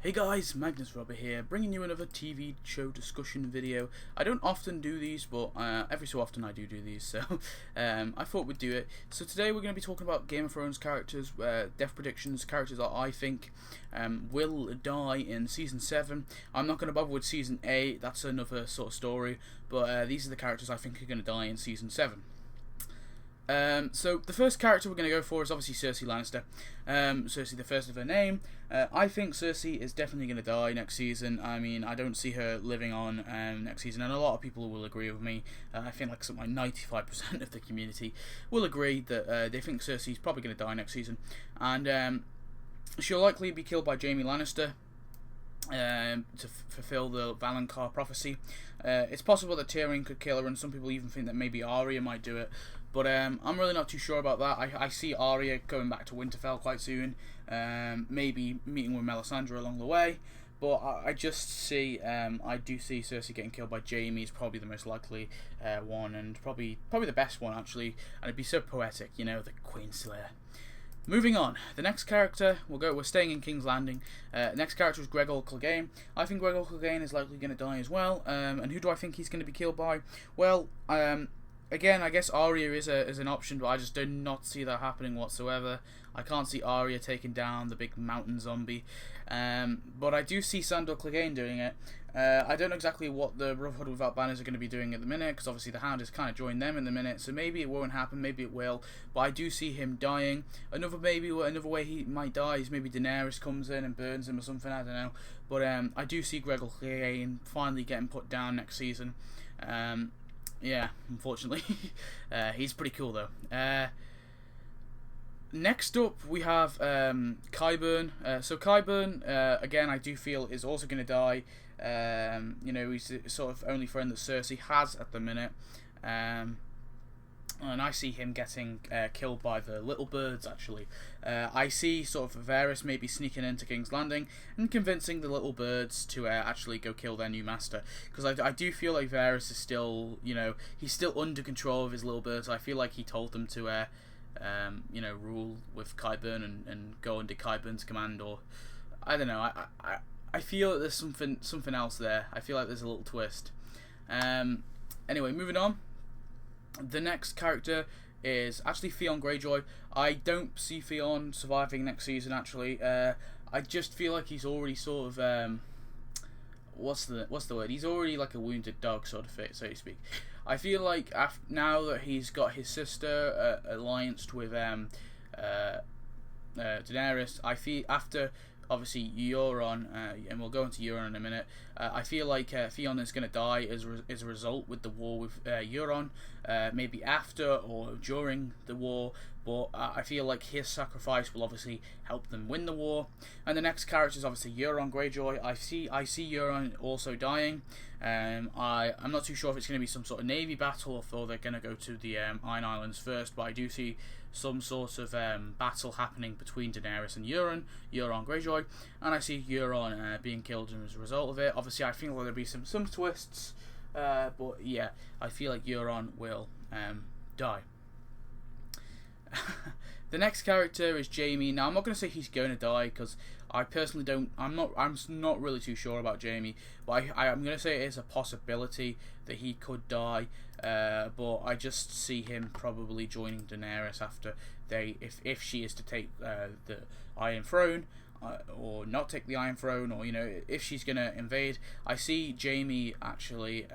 Hey guys, Magnus here, bringing you another TV show discussion video. I don't often do these, but every so often I do these, so I thought we'd do it. So today we're going to be talking about Game of Thrones characters, death predictions, characters that I think will die in Season 7. I'm not going to bother with Season 8, that's another sort of story, but these are the characters I think are going to die in Season 7. So the first character we're going to go for is obviously Cersei Lannister. Cersei, the first of her name. I think Cersei is definitely going to die next season. I mean, I don't see her living on next season, and a lot of people will agree with me. I think like something like 95% of the community will agree that they think Cersei's probably going to die next season, and she'll likely be killed by Jaime Lannister. To fulfill the Valonqar prophecy. It's possible that Tyrion could kill her, and some people even think that maybe Arya might do it. But I'm really not too sure about that. I see Arya going back to Winterfell quite soon, maybe meeting with Melisandre along the way. But I just see, I do see Cersei getting killed by Jaime is probably the most likely one, and probably the best one actually. And it'd be so poetic, you know, the Queen Slayer. Moving on, the next character, we're staying in King's Landing. Next character is Gregor Clegane. I think Gregor Clegane is likely going to die as well. And who do I think he's going to be killed by? Well, again, I guess Arya is an option, but I just do not see that happening whatsoever. I can't see Arya taking down the big mountain zombie. But I do see Sandor Clegane doing it. I don't know exactly what the Brotherhood without banners are going to be doing at the minute, because obviously the Hound has kind of joined them in the minute, so maybe it won't happen, maybe it will, but I do see him dying. Another way he might die is maybe Daenerys comes in and burns him or something, I don't know, but I do see Gregor Clegane finally getting put down next season. Yeah, unfortunately. He's pretty cool though. Next up, we have Qyburn. So Qyburn, again, I do feel is also going to die. You know, he's the sort of only friend that Cersei has at the minute. And I see him getting killed by the little birds, actually. I see sort of Varys maybe sneaking into King's Landing and convincing the little birds to actually go kill their new master. Because I do feel like Varys is still, you know, he's still under control of his little birds. I feel like he told them to you know, rule with Qyburn and go under Qyburn's command, or I don't know. I feel that there's something else there. I feel like there's a little twist. Anyway, moving on. The next character is actually Theon Greyjoy. I don't see Theon surviving next season. Actually, I just feel like he's already sort of what's the word? He's already like a wounded dog, sort of, so to speak. I feel like now that he's got his sister allianced with Daenerys, I feel after obviously Euron, and we'll go into Euron in a minute, I feel like Theon is going to die as a result with the war with Euron, maybe after or during the war, but I feel like his sacrifice will obviously help them win the war. And the next character is obviously Euron Greyjoy. I see Euron also dying. I'm not too sure if it's going to be some sort of navy battle or they're going to go to the Iron Islands first, but I do see some sort of battle happening between Daenerys and Euron Greyjoy, and I see Euron being killed as a result of it. Obviously, I think there'll be some twists, but yeah, I feel like Euron will die. The next character is Jaime. Now, I'm not going to say he's going to die because I personally don't. I'm not really too sure about Jaime, but I'm going to say it is a possibility that he could die. But I just see him probably joining Daenerys after if she is to take the Iron Throne, or not take the Iron Throne, or you know, if she's going to invade. I see Jaime actually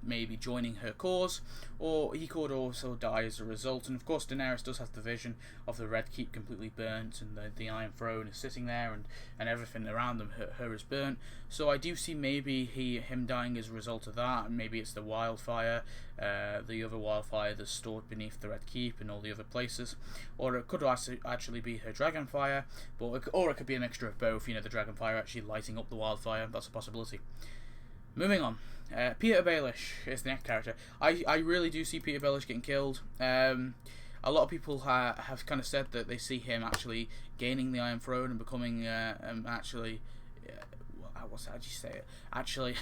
maybe joining her cause, or he could also die as a result. And of course Daenerys does have the vision of the Red Keep completely burnt, and the Iron Throne is sitting there, and everything around them her is burnt. So I do see maybe him dying as a result of that, and maybe it's the wildfire, the other wildfire that's stored beneath the Red Keep and all the other places, or it could actually be her dragonfire, or it could be a mixture of both, you know, the dragonfire actually lighting up the wildfire. That's a possibility. Moving on, Peter Baelish is the next character. I really do see Peter Baelish getting killed. A lot of people have kind of said that they see him actually gaining the Iron Throne and becoming actually, how do you say it? Actually,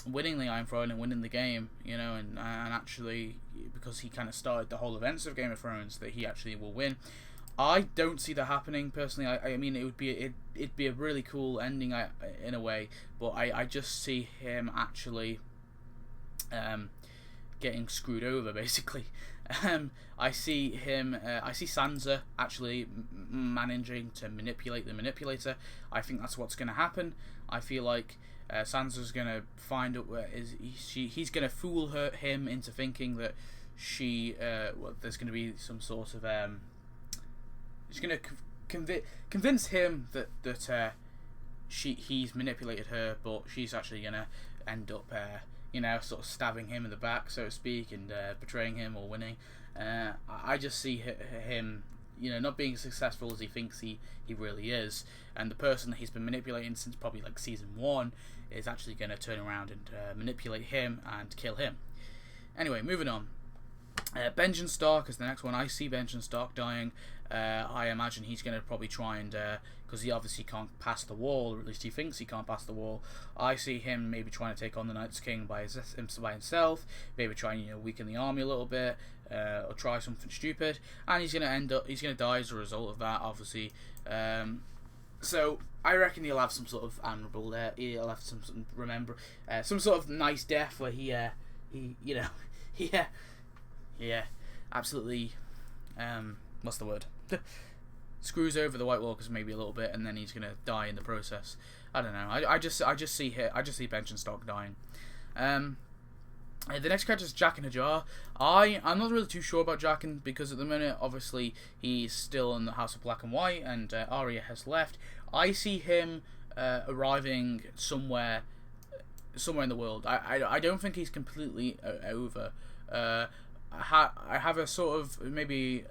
winning the Iron Throne and winning the game, you know, and actually because he kind of started the whole events of Game of Thrones, that he actually will win. I don't see that happening personally. I mean, it'd be a really cool ending in a way, but I just see him actually getting screwed over basically. I see Sansa actually managing to manipulate the manipulator. I think that's what's going to happen. I feel like Sansa's going to find out he's going to fool him into thinking that there's going to be some sort of she's going to convince him that he's manipulated her, but she's actually going to end up sort of stabbing him in the back, so to speak, and betraying him or winning. I just see him, not being as successful as he thinks he really is, and the person that he's been manipulating since probably like season 1 is actually going to turn around and manipulate him and kill him. Anyway, moving on. Benjen Stark is the next one. I see Benjen Stark dying. I imagine he's going to probably try and, because he obviously can't pass the wall, or at least he thinks he can't pass the wall. I see him maybe trying to take on the Night's King by himself, maybe trying weaken the army a little bit, or try something stupid, and he's going to die as a result of that, obviously. So I reckon he'll have some sort of honourable death. He'll have some sort of nice death where he absolutely, what's the word? Screws over the White Walkers maybe a little bit, and then he's gonna die in the process. I don't know. I just see Benjen Stark dying. The next character is Jaqen H'ghar. I'm not really too sure about Jaqen because at the minute, obviously, he's still in the House of Black and White, and Arya has left. I see him arriving somewhere in the world. I don't think he's completely over. I have a sort of maybe.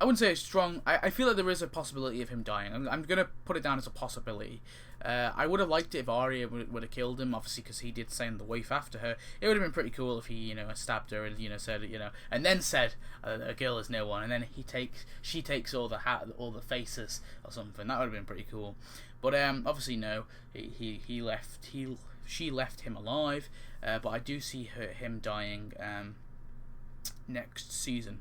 I wouldn't say it's strong. I feel like there is a possibility of him dying. I'm going to put it down as a possibility. I would have liked it if Arya would have killed him, obviously, because he did send the waif after her. It would have been pretty cool if he, stabbed her and, said, and then said, a girl is no one, and then she takes all the faces or something. That would have been pretty cool. But obviously, no. She left him alive, but I do see him dying next season.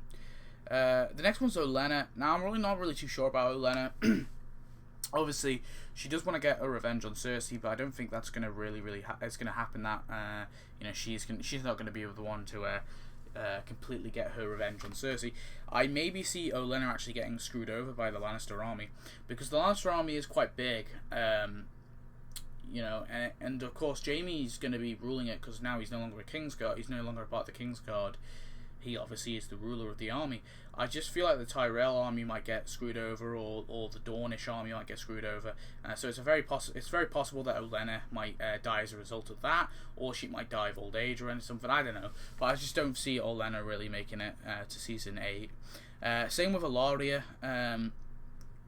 The next one's Olenna. Now, I'm really not really too sure about Olenna. Obviously, she does want to get her revenge on Cersei, but I don't think that's going to really it's going to happen. That she's not going to be the one to completely get her revenge on Cersei. I maybe see Olenna actually getting screwed over by the Lannister army, because the Lannister army is quite big. And of course Jaime's going to be ruling it, because now he's no longer a Kingsguard. He's no longer a part of the Kingsguard. He obviously is the ruler of the army. I just feel like the Tyrell army might get screwed over, or the Dornish army might get screwed over. So it's very possible that Olenna might die as a result of that, or she might die of old age or something. I don't know, but I just don't see Olenna really making it to season 8. Same with Ilaria,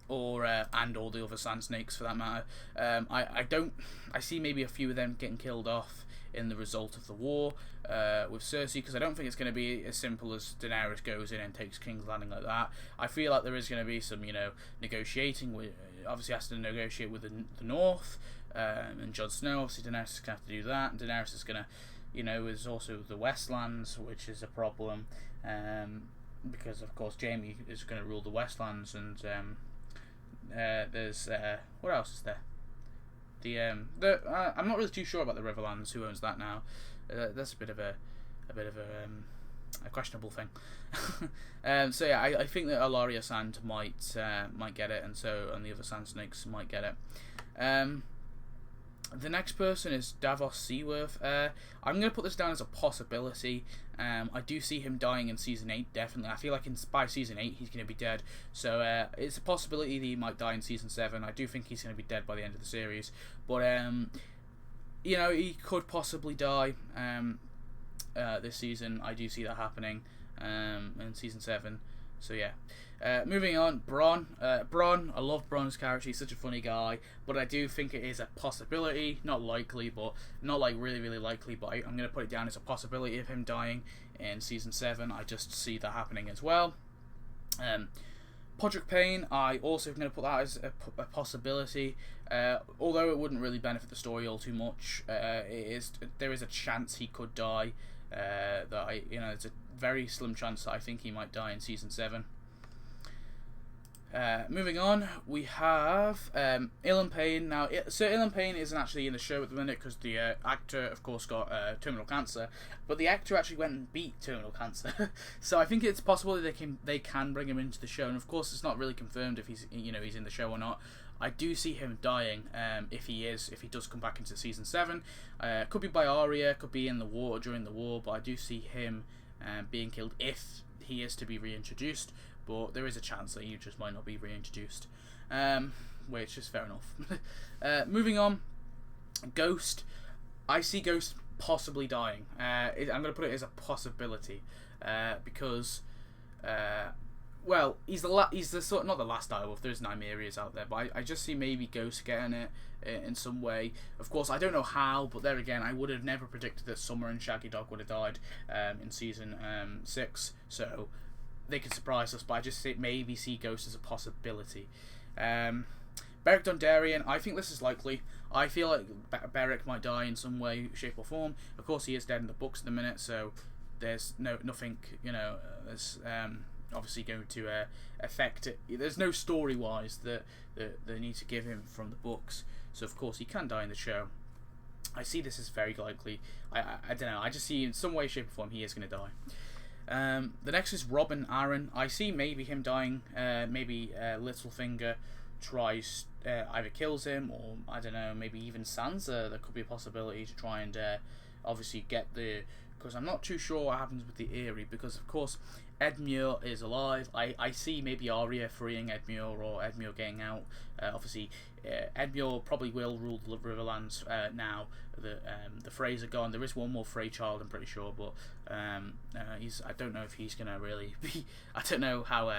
or and all the other Sand Snakes for that matter. I see maybe a few of them getting killed off in the result of the war with Cersei, because I don't think it's going to be as simple as Daenerys goes in and takes King's Landing like that. I feel like there is going to be some, negotiating with. Obviously, has to negotiate with the North, and Jon Snow. Obviously, Daenerys is going to have to do that. And Daenerys is going to, there's also the Westlands, which is a problem, because of course Jaime is going to rule the Westlands, and there's what else is there? I'm not really too sure about the Riverlands. Who owns that now? That's a bit of a questionable thing. So yeah, I think that Ilaria Sand might get it, and the other Sand Snakes might get it. The next person is Davos Seaworth. I'm going to put this down as a possibility. I do see him dying in season 8, definitely. I feel like by season 8 he's going to be dead. So it's a possibility that he might die in season 7. I do think he's going to be dead by the end of the series. But, he could possibly die this season. I do see that happening in season 7. So yeah. Moving on, Bronn. I love Bronn's character. He's such a funny guy, but I do think it is a possibility, not likely, but not like really, really likely. But I'm going to put it down as a possibility of him dying in season 7. I just see that happening as well. Podrick Payne, I also going to put that as a possibility. Although it wouldn't really benefit the story all too much. There is a chance he could die. It's a very slim chance that I think he might die in season 7. Moving on, we have Ilyn Payne. Now, Sir Ilyn Payne isn't actually in the show at the minute because the actor, of course, got terminal cancer. But the actor actually went and beat terminal cancer, so I think it's possible that they can bring him into the show. And of course, it's not really confirmed if he's in the show or not. I do see him dying if he does come back into season 7. Could be by Arya, could be in the war during the war, but I do see him being killed if he is to be reintroduced. But there is a chance that he just might not be reintroduced, which is fair enough. Moving on, Ghost. I see Ghost possibly dying. I'm going to put it as a possibility because, well, he's the sort, not the last direwolf. There's Nymerias out there, but I just see maybe Ghost getting it in some way. Of course, I don't know how, but there again, I would have never predicted that Summer and Shaggy Dog would have died in season 6. So they could surprise us, but I just maybe see Ghost as a possibility. Beric Dondarrion, I think this is likely. I feel like Beric might die in some way, shape or form. Of course, he is dead in the books at the minute, so there's nothing, there's obviously going to affect it. There's no story-wise that they need to give him from the books, so of course he can die in the show. I see this as very likely. I don't know, I just see in some way, shape or form he is going to die. The next is Robin Arryn. I see maybe him dying. Maybe Littlefinger tries either kills him, or I don't know. Maybe even Sansa. There could be a possibility to try and obviously get the. Because I'm not too sure what happens with the Eyrie. Because of course Edmure is alive. I see maybe Arya freeing Edmure or Edmure getting out. Obviously, Edmure probably will rule the Riverlands now. The Freys are gone. There is one more Frey child, I'm pretty sure, but I don't know if he's gonna really be. I don't know how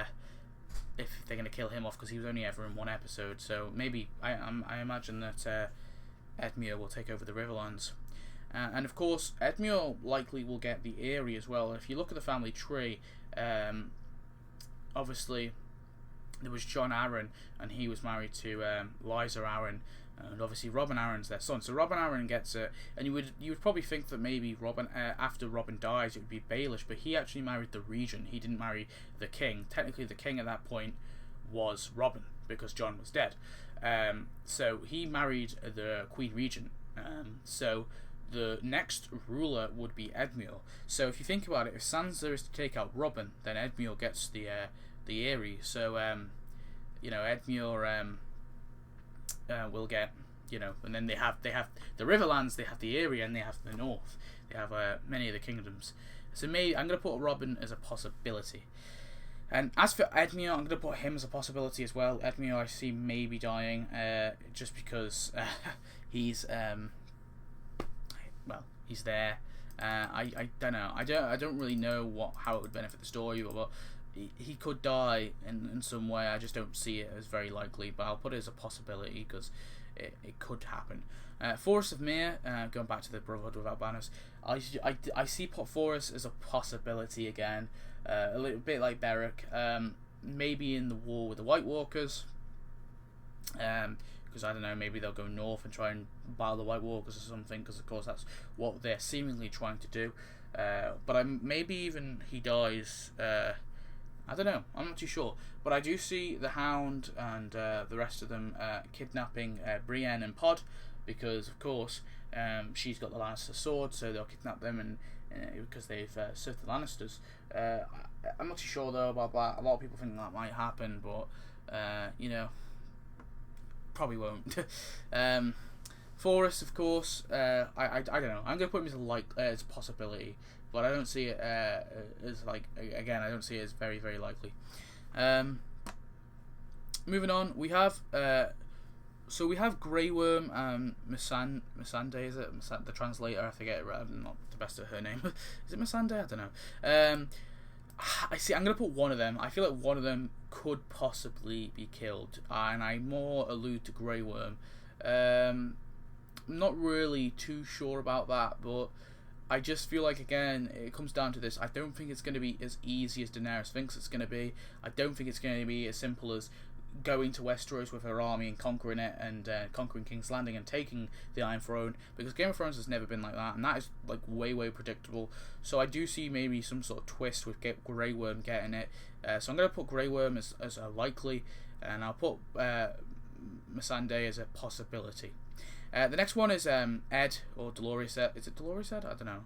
if they're gonna kill him off because he was only ever in one episode. So maybe I imagine that Edmure will take over the Riverlands. And of course, Edmure likely will get the Eyrie as well. If you look at the family tree, obviously there was Jon Arryn, and he was married to Lysa Arryn, and obviously Robin Arryn's their son. So Robin Arryn gets it, and you would probably think that maybe Robin after Robin dies it would be Baelish, but he actually married the Regent. He didn't marry the king. Technically, the king at that point was Robin because Jon was dead. So he married the Queen Regent. So the next ruler would be Edmure. So if you think about it, if Sansa is to take out Robin, then Edmure gets the Eyrie. So Edmure will get, and then they have the Riverlands, they have the Eyrie, and they have the North. They have many of the kingdoms. So maybe I'm going to put Robin as a possibility. And as for Edmure, I'm going to put him as a possibility as well. Edmure I see maybe dying, just because he's he's there. I don't know. I don't really know how it would benefit the story, but he could die in some way. I just don't see it as very likely, but I'll put it as a possibility because it could happen. Forest of Myr, going back to the Brotherhood without banners, I see Forest as a possibility again, a little bit like Beric, maybe in the war with the White Walkers, because I don't know, maybe they'll go north and try and battle the White Walkers or something, because of course that's what they're seemingly trying to do, but maybe even he dies. I don't know, I'm not too sure, but I do see the Hound and the rest of them kidnapping Brienne and Pod, because of course she's got the Lannister sword, so they'll kidnap them, and because they've served the Lannisters. I'm not too sure though about that. A lot of people think that might happen, but probably won't. Forrest, of course, I don't know. I'm gonna put him as a possibility, but I don't see it as again. I don't see it as very, very likely. Moving on, we have we have Grey Worm and Missandei. Is it the translator? I forget it. I'm not the best at her name. Is it Missandei? I don't know. I see. I'm gonna put one of them. I feel like one of them could possibly be killed, and I more allude to Grey Worm. I'm not really too sure about that, but I just feel like, again, it comes down to this. I don't think it's going to be as easy as Daenerys thinks it's going to be. I don't think it's going to be as simple as going to Westeros with her army and conquering it, and conquering King's Landing and taking the Iron Throne, because Game of Thrones has never been like that, and that is like way predictable. So I do see maybe some sort of twist with Grey Worm getting it. So I'm going to put Grey Worm as a likely, and I'll put Missandei as a possibility. The next one is Ed or Dolores Ed. Is it Dolores Ed? I don't know.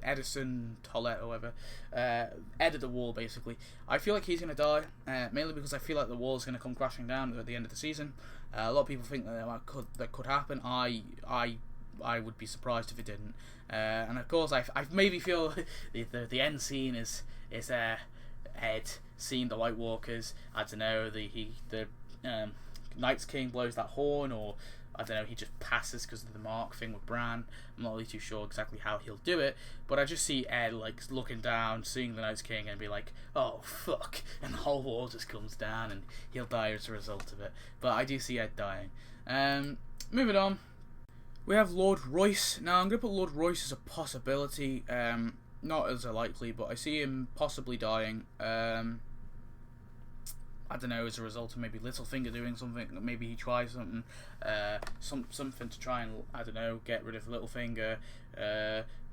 Edison Tollett or whatever. Ed at the Wall, basically. I feel like he's going to die, mainly because I feel like the wall is going to come crashing down at the end of the season. A lot of people think that could happen. I would be surprised if it didn't. And of course, I maybe feel the end scene is Ed seeing the White Walkers. I don't know, the Night's King blows that horn, or I don't know, he just passes because of the mark thing with Bran. I'm not really too sure exactly how he'll do it, but I just see Ed like looking down, seeing the Night's King, and be like, "Oh fuck!" and the whole wall just comes down, and he'll die as a result of it. But I do see Ed dying. Moving on, we have Lord Royce. Now I'm gonna put Lord Royce as a possibility, not as a likely, but I see him possibly dying. I don't know, as a result of maybe Littlefinger doing something. Maybe he tries something, something to try and, I don't know, get rid of Littlefinger.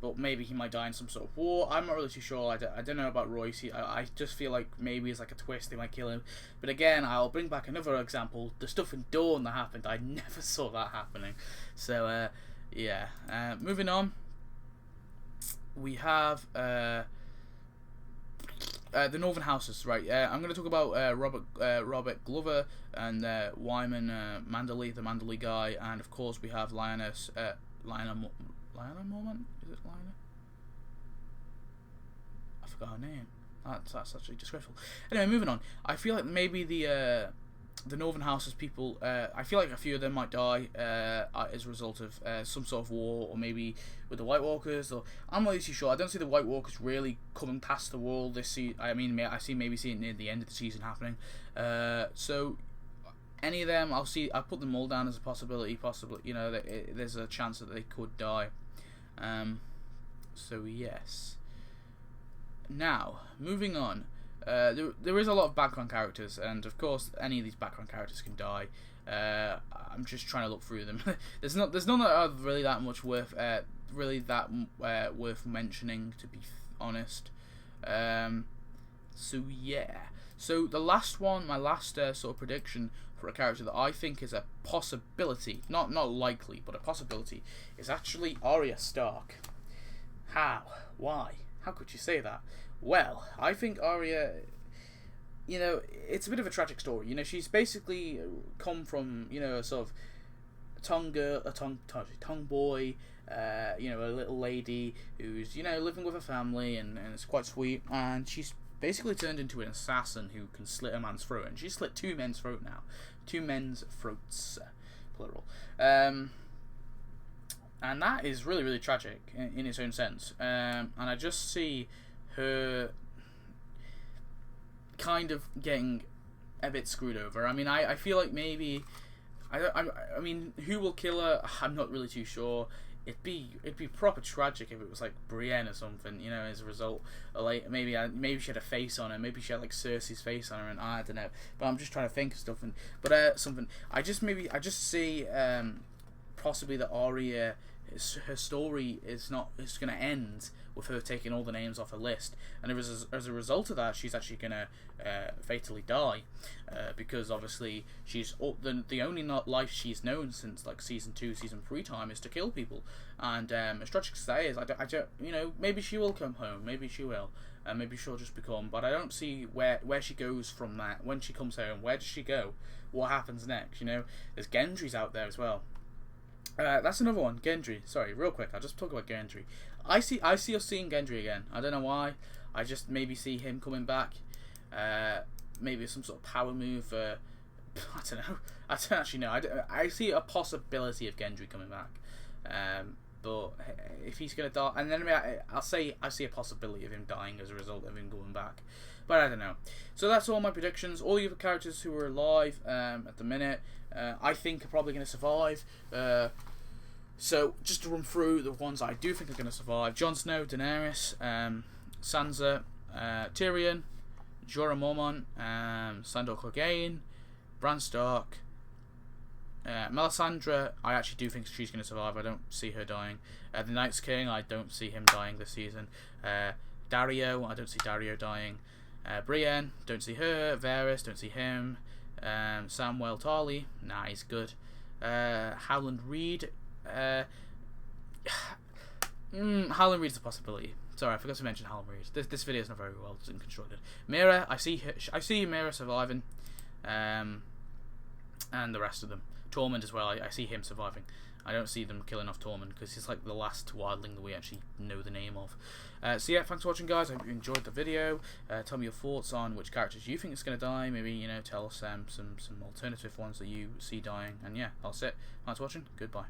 But maybe he might die in some sort of war. I'm not really too sure. I don't know about Royce. I just feel like maybe it's like a twist, they might kill him. But again, I'll bring back another example. The stuff in Dawn that happened, I never saw that happening. So, yeah. Moving on, we have the Northern Houses, right? I'm going to talk about Robert Glover and Wyman Manderly, the Manderly guy, and of course we have Lyanna Mormont? Is it Lyanna? I forgot her name. That's actually disgraceful. Anyway, moving on. I feel like maybe the Northern Houses people, I feel like a few of them might die as a result of some sort of war, or maybe with the White Walkers. Or I'm not really too sure. I don't see the White Walkers really coming past the wall this season. I mean, I see it near the end of the season happening. So any of them, I'll put them all down as a possibility. Possibly, you know, there's a chance that they could die. So yes. Now moving on. There is a lot of background characters, and of course any of these background characters can die. I'm just trying to look through them. there's none that are really that much worth mentioning, to be honest. So yeah. So the last one, my last sort of prediction for a character that I think is a possibility, not likely, but a possibility, is actually Arya Stark. How? Why? How could you say that? Well, I think Arya, you know, it's a bit of a tragic story. You know, she's basically come from, you know, a sort of tomboy, you know, a little lady who's, you know, living with her family, and it's quite sweet, and she's basically turned into an assassin who can slit a man's throat, and she's slit two men's throat now. Two men's throats, plural. And that is really, really tragic in its own sense. And I just see her kind of getting a bit screwed over. I mean, I feel like maybe I mean, who will kill her? I'm not really too sure. It'd be proper tragic if it was like Brienne or something, you know, as a result. Or like maybe she had a face on her, maybe she had like Cersei's face on her, and I don't know. But I'm just trying to think of stuff. Something. I just see possibly that Arya, her story is going to end with her taking all the names off her list, and as a result of that, she's actually going to fatally die, because obviously she's the only life she's known since like season 2, season 3 time is to kill people, and as tragic as that is, I don't, you know, maybe she will come home, maybe she will, and maybe she'll just become, but I don't see where she goes from that. When she comes home, where does she go? What happens next? You know, there's Gendry's out there as well. That's another one, Gendry. Sorry, real quick, I'll just talk about Gendry. I see us seeing Gendry again. I don't know why. I just maybe see him coming back. Maybe some sort of power move. I don't know. I don't actually know. I see a possibility of Gendry coming back. But if he's gonna die, and then I'll say I see a possibility of him dying as a result of him going back. But I don't know. So that's all my predictions. All the other characters who are alive at the minute, I think are probably going to survive. So just to run through the ones I do think are going to survive: Jon Snow, Daenerys, Sansa, Tyrion, Jorah Mormont, Sandor Clegane, Bran Stark, Melisandre. I actually do think she's going to survive. I don't see her dying. The Night's King, I don't see him dying this season. Dario, I don't see Dario dying. Brienne, don't see her. Varys, don't see him. Samwell Tarly, nah, he's good. Howland Reed, Howland Reed's a possibility. Sorry, I forgot to mention Howland Reed. This video is not very well constructed. Mira, I see Mira surviving, and the rest of them. Tormund as well, I see him surviving. I don't see them killing off Tormund because he's like the last wildling that we actually know the name of. So yeah, thanks for watching, guys. I hope you enjoyed the video. Tell me your thoughts on which characters you think is going to die. Maybe, you know, tell us some alternative ones that you see dying. And yeah, that's it. Thanks for watching. Goodbye.